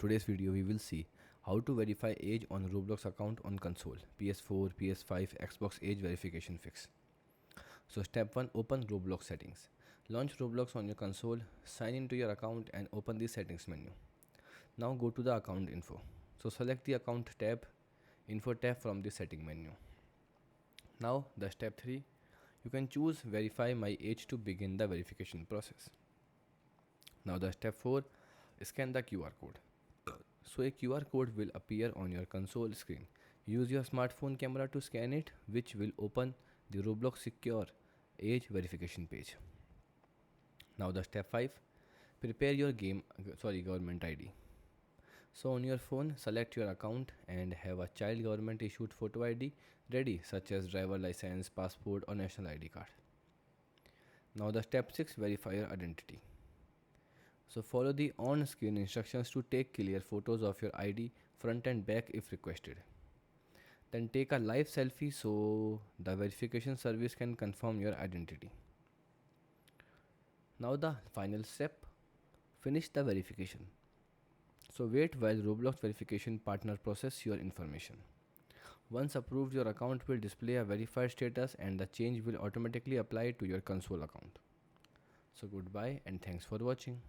today's video we will see how to verify age on Roblox account on console, PS4, PS5, Xbox age verification fix. So step 1, open Roblox settings. Launch Roblox on your console, sign into your account and open the settings menu. Now go to the account info. So select the account tab, info tab from the setting menu. Now the step 3, you can choose verify my age to begin the verification process. Now the step 4, scan the QR code. So a QR code will appear on your console screen. Use your smartphone camera to scan it, which will open the Roblox secure age verification page. Now the step 5, prepare your government ID. So on your phone, select your account and have a child government issued photo ID ready, such as driver license, passport or national ID card. Now the step 6, verify your identity. So follow the on-screen instructions to take clear photos of your ID front and back if requested. Then take a live selfie so the verification service can confirm your identity. Now the final step, finish the verification. So wait while Roblox verification partner process your information. Once approved, your account will display a verified status and the change will automatically apply to your console account. So goodbye and thanks for watching.